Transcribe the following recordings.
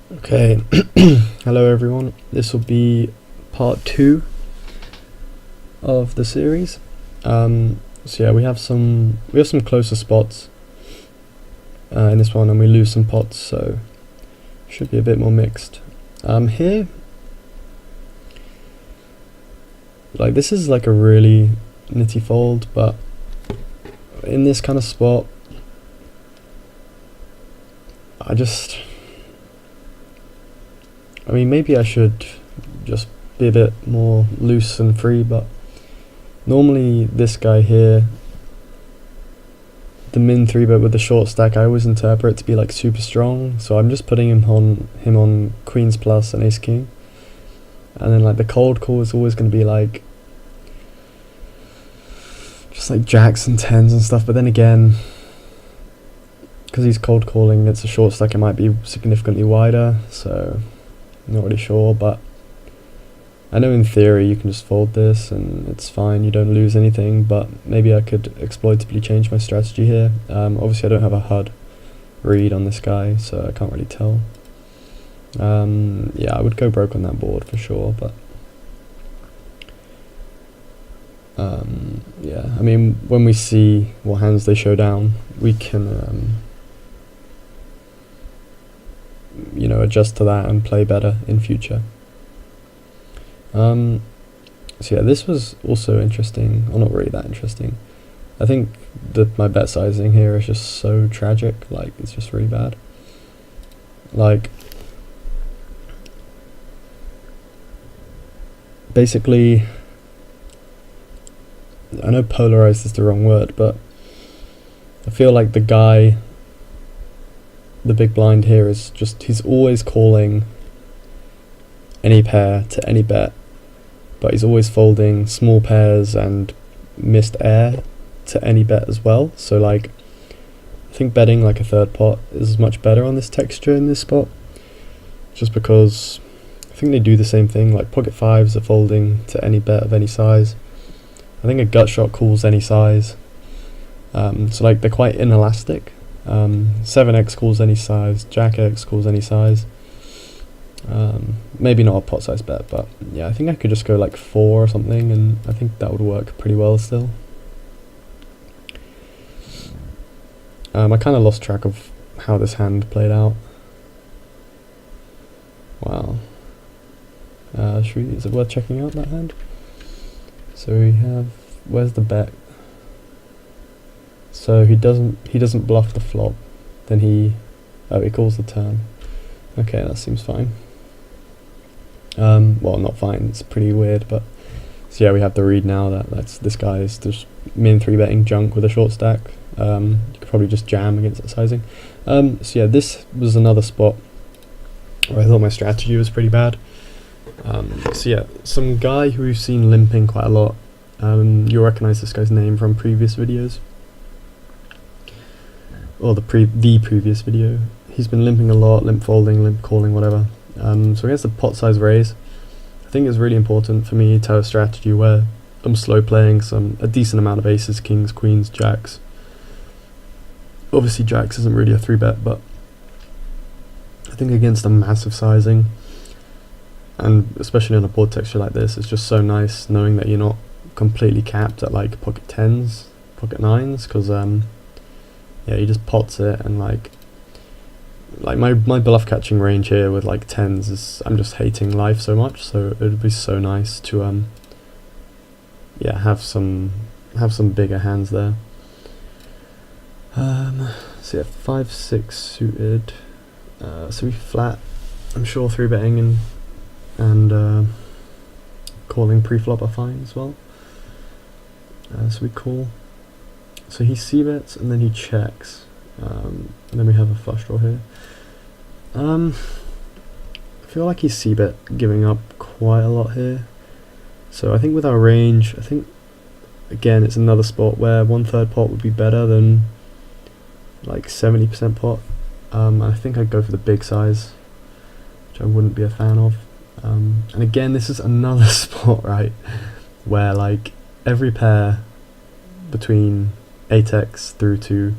Okay, hello everyone. This will be part 2 of the series. So yeah, we have some closer spots in this one, and we lose some pots, so should be a bit more mixed. Here, like this is like a really nitty fold, but in this kind of spot, I mean, maybe I should just be a bit more loose and free, but normally this guy here, the min 3-bet with the short stack, I always interpret it to be like super strong, so I'm just putting him on queens plus and ace king, and then like the cold call is always going to be like just like jacks and tens and stuff, but then again, because he's cold calling, it's a short stack, it might be significantly wider, so I'm not really sure, but I know in theory you can just fold this and it's fine, you don't lose anything, but maybe I could exploitably change my strategy here. Obviously I don't have a HUD read on this guy, so I can't really tell. Yeah, I would go broke on that board for sure, but yeah, I mean, when we see what hands they show down, we can you know, adjust to that and play better in future. So yeah, this was also interesting, or not really that interesting. I think that my bet sizing here is just so tragic, like it's just really bad. Like, basically, I know polarized is the wrong word, but I feel like the guy, the big blind here, is just, he's always calling any pair to any bet, but he's always folding small pairs and missed air to any bet as well. So like, I think betting like a third pot is much better on this texture in this spot, just because I think they do the same thing. Like pocket fives are folding to any bet of any size. I think a gut shot calls any size, so like they're quite inelastic. 7x calls any size, Jack X calls any size. Maybe not a pot size bet, but yeah, I think I could just go like 4 or something, and I think that would work pretty well still. I kind of lost track of how this hand played out. Wow. Is it worth checking out that hand? So we have, where's the bet? So he doesn't bluff the flop, then he calls the turn. Okay, that seems fine. Well, not fine, it's pretty weird, but so yeah, we have the read now that this guy is just min 3-betting junk with a short stack. You could probably just jam against that sizing. So yeah, this was another spot where I thought my strategy was pretty bad. So yeah, some guy who we've seen limping quite a lot. You'll recognize this guy's name from previous videos, or the previous video. He's been limping a lot, limp folding, limp calling, whatever. So against the pot size raise, I think it's really important for me to have a strategy where I'm slow playing a decent amount of aces, kings, queens, jacks. Obviously jacks isn't really a 3-bet, but I think against a massive sizing, and especially on a board texture like this, it's just so nice knowing that you're not completely capped at like pocket 10s, pocket 9s, because yeah, he just pots it, and like my bluff catching range here with like 10s is, I'm just hating life so much, so it would be so nice to yeah, have some bigger hands there. So yeah, 5-6 suited, so we flat, I'm sure 3-betting and calling pre-flop are fine as well. So we call. So he c-bets and then he checks, and then we have a flush draw here. I feel like he's c-bet giving up quite a lot here. So I think with our range, I think again it's another spot where 1/3 pot would be better than like 70% pot. I think I'd go for the big size, which I wouldn't be a fan of. And again, this is another spot, right, where like every pair between 8x through to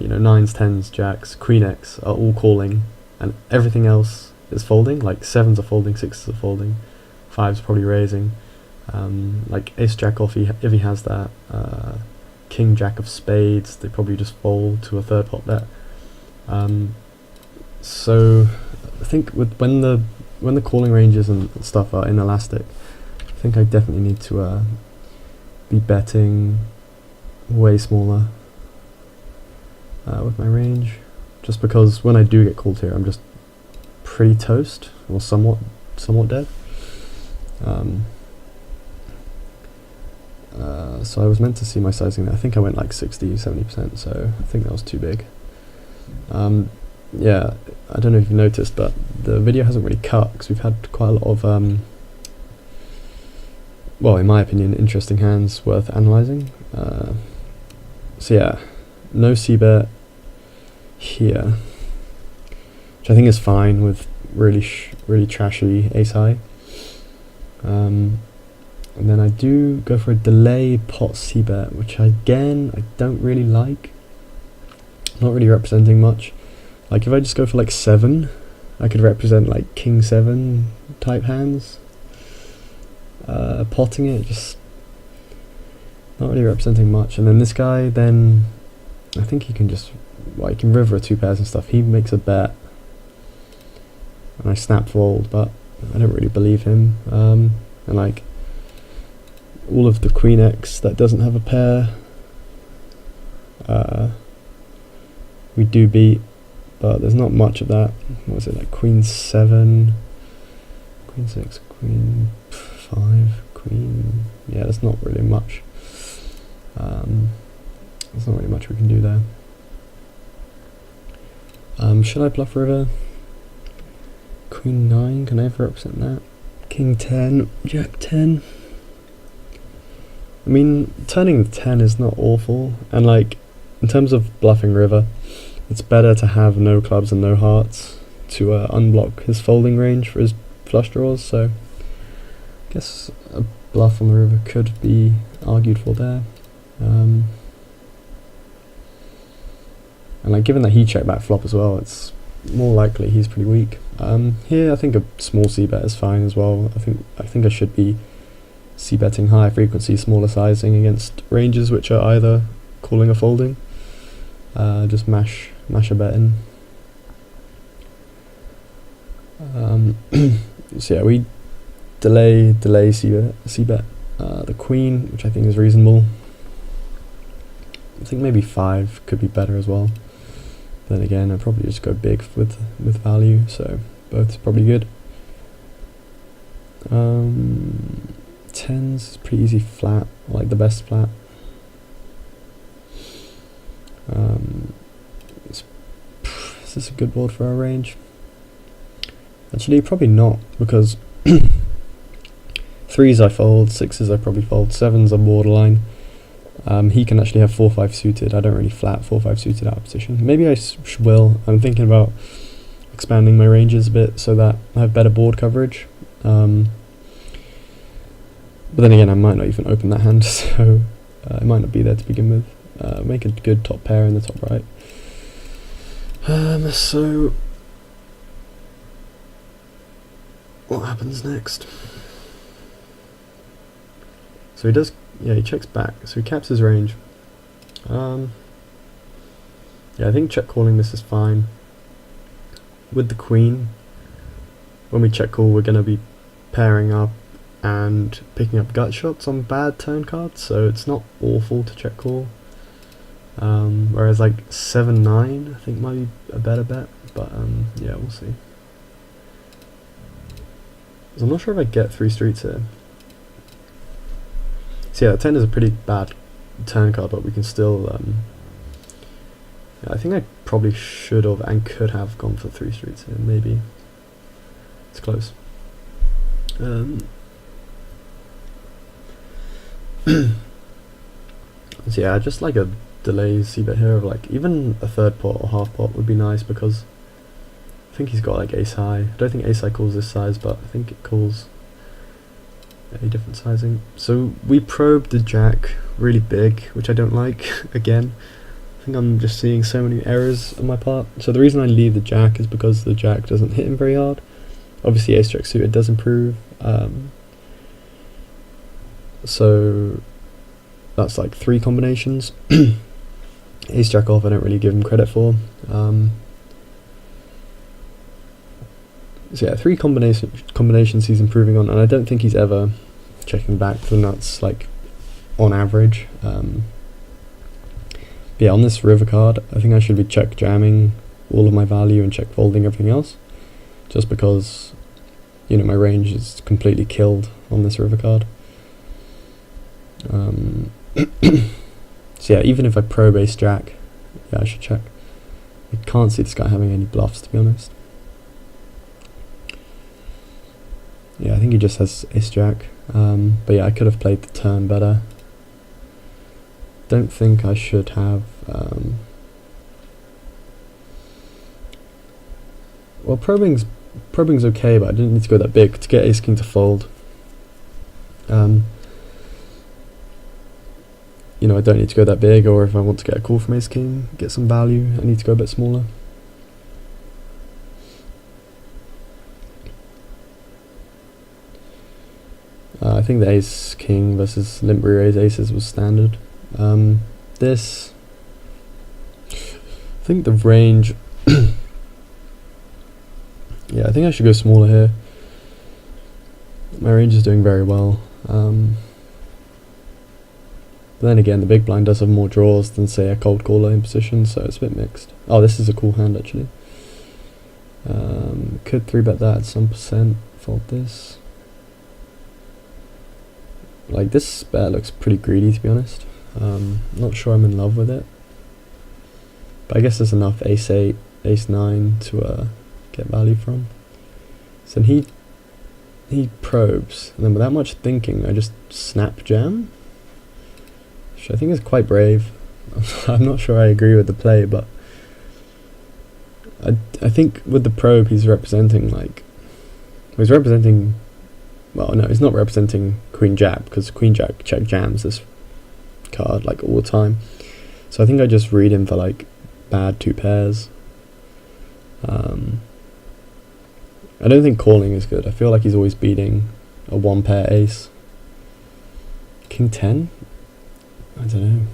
you know, 9s, 10s, jacks, queen x are all calling and everything else is folding. Like 7s are folding, 6s are folding, 5s probably raising. Like ace jack off, if he has that, king jack of spades, they probably just fold to a third pot bet. So I think when the calling ranges and stuff are inelastic, I think I definitely need to be betting way smaller with my range, just because when I do get called here, I'm just pretty toast, or somewhat dead. So I was meant to see my sizing there. I think I went like 60-70%, so I think that was too big. Yeah, I don't know if you've noticed, but the video hasn't really cut because we've had quite a lot of, well, in my opinion, interesting hands worth analysing. So yeah, no c-bet here, which I think is fine with really trashy ace high. And then I do go for a delay pot c-bet, which again I don't really like. Not really representing much. Like if I just go for like 7, I could represent like king 7 type hands. Potting it, just not really representing much. And then this guy, then I think he can just, well, he can river 2 pairs and stuff. He makes a bet and I snap fold, but I don't really believe him. And like all of the queen X that doesn't have a pair, we do beat, but there's not much of that. What was it, like queen 7, queen 6, queen 5, queen, yeah, there's not really much. There's not really much we can do there. Should I bluff river? Queen 9, can I ever represent that? King 10, jack 10. I mean, turning the 10 is not awful, and like, in terms of bluffing river, it's better to have no clubs and no hearts to unblock his folding range for his flush draws, so I guess a bluff on the river could be argued for there. And like, given that he checked back flop as well, it's more likely he's pretty weak. Here I think a small c-bet is fine as well. I think I should be c-betting high frequency, smaller sizing against ranges which are either calling or folding. Just mash a bet in. So yeah, we delay c-bet. The queen, which I think is reasonable. I think maybe 5 could be better as well. Then again, I'd probably just go big with value, so both is probably good. 10s is pretty easy flat, like the best flat. Is this a good board for our range? Actually, probably not, because 3s I fold, 6s I probably fold, 7s are borderline. He can actually have 4-5 suited. I don't really flat 4-5 suited out of position. Maybe I will. I'm thinking about expanding my ranges a bit so that I have better board coverage. But then again, I might not even open that hand, so it might not be there to begin with. Make a good top pair in the top right. So what happens next? So he does, yeah, he checks back, so he caps his range. Yeah, I think check calling this is fine. With the queen, when we check call, we're going to be pairing up and picking up gut shots on bad turn cards, so it's not awful to check call. Whereas like 7-9 I think might be a better bet, but yeah, we'll see. So I'm not sure if I get 3 streets here. So yeah, 10 is a pretty bad turn card, but we can still yeah, I think I probably should have and could have gone for 3 streets here, maybe. It's close. So yeah, just like a delay c-bet here of like even a third pot or half pot would be nice, because I think he's got like ace high. I don't think ace high calls this size, but I think it calls a different sizing. So we probed the jack really big, which I don't like again. I think I'm just seeing so many errors on my part. So the reason I leave the jack is because the jack doesn't hit him very hard. Obviously ace jack suited does improve. So that's like 3 combinations. Ace jack off I don't really give him credit for. So yeah, 3 combinations he's improving on, and I don't think he's ever checking back to the nuts, like, on average. But yeah, on this river card, I think I should be check jamming all of my value and check folding everything else, just because, you know, my range is completely killed on this river card. So yeah, even if I probe ace jack, yeah, I should check. I can't see this guy having any bluffs, to be honest. Yeah, I think he just has ace jack. But yeah, I could have played the turn better. Don't think I should have. Well, probing's okay, but I didn't need to go that big to get ace king to fold. You know, I don't need to go that big, or if I want to get a call from ace king, get some value, I need to go a bit smaller. I think the ace king versus limp re-raise aces was standard. This, I think the range, yeah, I think I should go smaller here. My range is doing very well. But then again, the big blind does have more draws than, say, a cold caller in position, so it's a bit mixed. Oh, this is a cool hand, actually. Could 3-bet that at some percent, fold this. Like, this bet looks pretty greedy, to be honest. Not sure I'm in love with it. But I guess there's enough ace-8, ace-9 to get value from. So then he probes, and then without much thinking, I just snap jam. Which I think is quite brave. I'm not sure I agree with the play, but I think with the probe he's representing, like, he's representing, well, no, he's not representing queen jack, because queen jack check jams this card like all the time. So I think I just read him for like bad 2 pairs. I don't think calling is good. I feel like he's always beating a 1-pair ace. King 10? I don't know.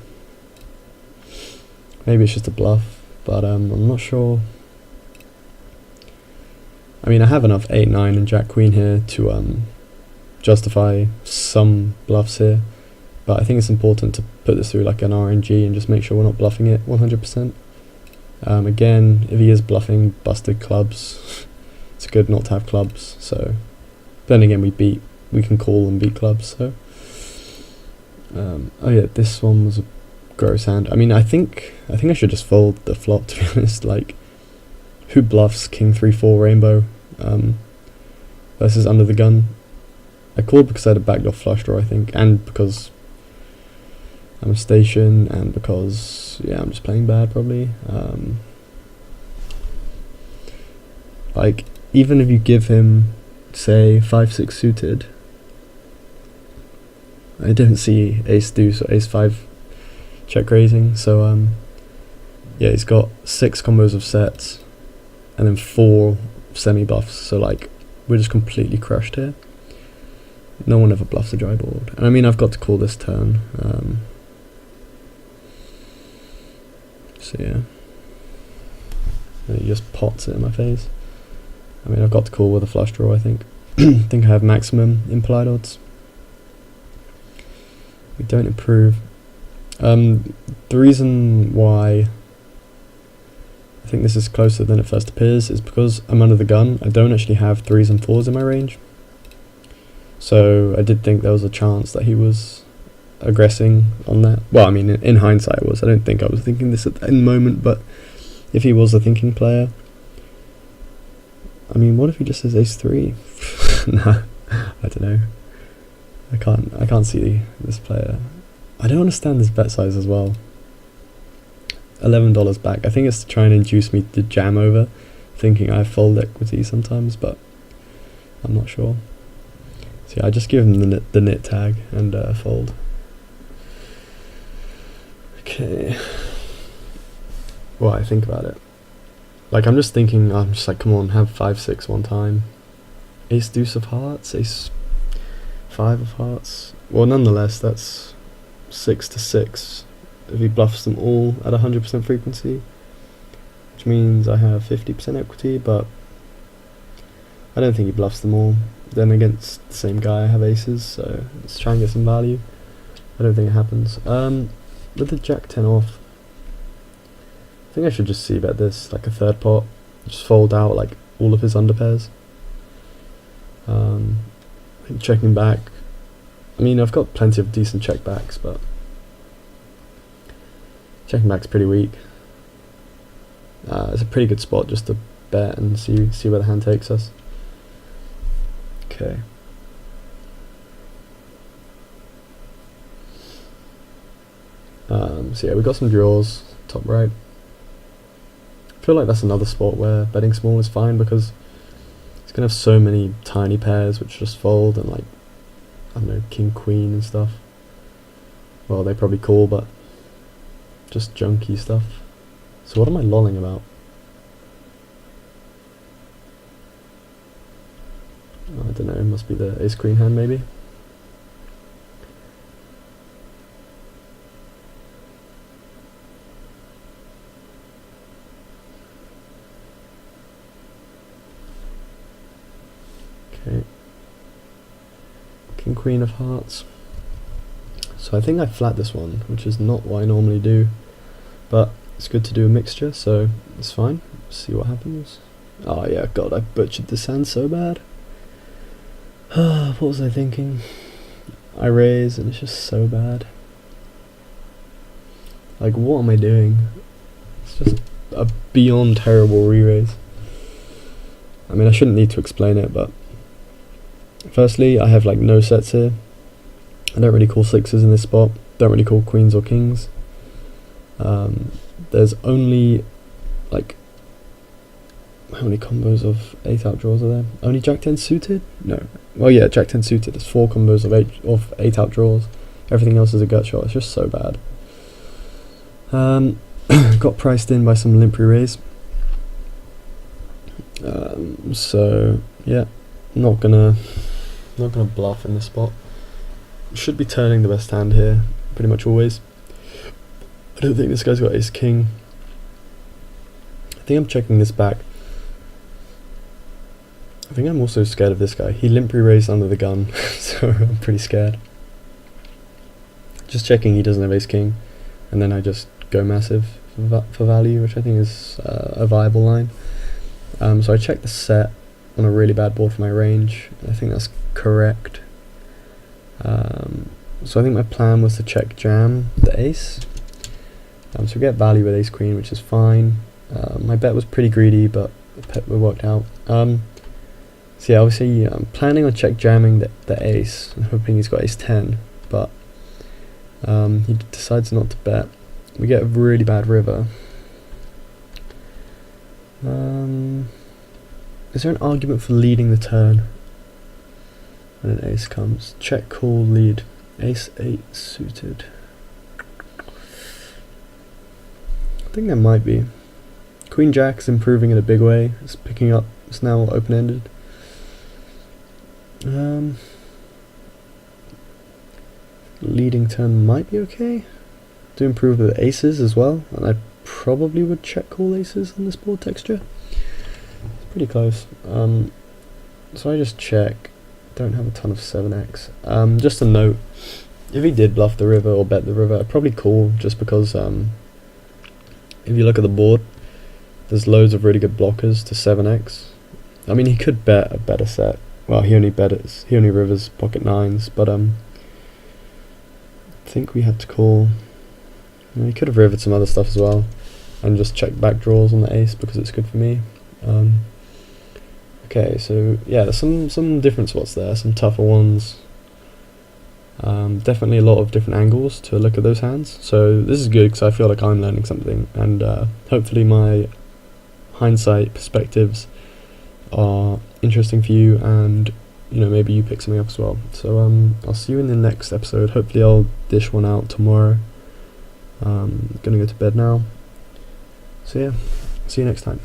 Maybe it's just a bluff, but I'm not sure. I mean, I have enough 8, 9 and jack queen here to justify some bluffs here, but I think it's important to put this through like an RNG and just make sure we're not bluffing it 100%. Again, if he is bluffing busted clubs, it's good not to have clubs. So then again, we can call and beat clubs. So oh yeah, this one was a gross hand. I mean, I think I should just fold the flop, to be honest. Like, who bluffs king 3-4 rainbow versus under the gun? I called because I had a backdoor flush draw, I think, and because I'm a station, and because, yeah, I'm just playing bad probably. Like, even if you give him, say, 5-6 suited, I didn't see ace deuce or ace 5 check raising, so yeah, he's got 6 combos of sets and then 4 semi bluffs, so like we're just completely crushed here. No one ever bluffs a dry board, and I mean, I've got to call this turn. So yeah, and he just pots it in my face. I mean, I've got to call with a flush draw, I think. I think I have maximum implied odds. We don't improve. The reason why I think this is closer than it first appears is because I'm under the gun. I don't actually have 3s and 4s in my range. So I did think there was a chance that he was aggressing on that. Well, I mean, in hindsight it was. I don't think I was thinking this in the moment, but if he was a thinking player, I mean, what if he just says ace 3? Nah, I don't know. I can't see this player. I don't understand this bet size as well. $11 back. I think it's to try and induce me to jam over, thinking I have fold equity sometimes, but I'm not sure. So yeah, I just give him the nit tag and fold. Okay. what I think about it. Like, I'm just thinking, I'm just like, come on, have 5-6 one time. Ace deuce of hearts, ace 5 of hearts. Well, nonetheless, that's 6 to 6 if he bluffs them all at 100% frequency, which means I have 50% equity, but I don't think he bluffs them all. Then against the same guy I have aces, so let's try and get some value. I don't think it happens. With the jack 10 off, I think I should just see bet this, like a third pot, just fold out like all of his underpairs. I think checking back, I mean, I've got plenty of decent check backs, but checking back's pretty weak. It's a pretty good spot just to bet and see where the hand takes us. Okay. So yeah, we got some draws, top right. I feel like that's another spot where betting small is fine because it's gonna have so many tiny pairs which just fold, and like, I don't know, king, queen and stuff. Well, they probably call, but just junky stuff. So what am I lolling about? I don't know, it must be the ace queen hand maybe. Okay. King queen of hearts. So I think I flat this one, which is not what I normally do, but it's good to do a mixture, so it's fine. See what happens. Oh yeah, god, I butchered this hand so bad. What was I thinking? I raise and it's just so bad. Like, what am I doing? It's just a beyond terrible re-raise. I mean, I shouldn't need to explain it, but firstly, I have like no sets here. I don't really call sixes in this spot. Don't really call queens or kings. There's only like, how many combos of 8-out draws are there? Only jack 10 suited? No. Well, yeah, jack 10 suited. There's 4 combos of 8-out draws. Everything else is a gut shot. It's just so bad. Got priced in by some limp re-raise. So yeah, not gonna bluff in this spot. Should be turning the best hand here, pretty much always. I don't think this guy's got ace king. I think I'm checking this back. I think I'm also scared of this guy. He limp re-raised under the gun, so I'm pretty scared. Just checking he doesn't have ace king, and then I just go massive for value, which I think is a viable line. So I checked the set on a really bad board for my range. I think that's correct. So I think my plan was to check jam the ace. So we get value with ace queen, which is fine. My bet was pretty greedy, but it worked out. So yeah, obviously I'm planning on check jamming the ace, and hoping he's got ace 10, but he decides not to bet. We get a really bad river. Is there an argument for leading the turn when an ace comes? Check, call, lead. Ace 8 suited. I think there might be. Queen jack's improving in a big way. It's picking up. It's now open-ended. Leading turn might be okay. Do improve with aces as well, and I probably would check call aces on this board texture. It's pretty close. So I just check. Don't have a ton of 7x. Just a note, if he did bluff the river or bet the river, I'd probably call, just because if you look at the board, there's loads of really good blockers to 7x. I mean, he could bet a better set. Well, he only rivers pocket 9s, but I think we had to call. He could have rivered some other stuff as well, and just check back draws on the ace because it's good for me. Okay, so yeah, there's some different spots there, some tougher ones. Definitely a lot of different angles to look at those hands. So this is good because I feel like I'm learning something, and hopefully my hindsight perspectives are interesting for you, and you know, maybe you pick something up as well. So I'll see you in the next episode. Hopefully I'll dish one out tomorrow. Gonna go to bed now. So yeah, see you next time.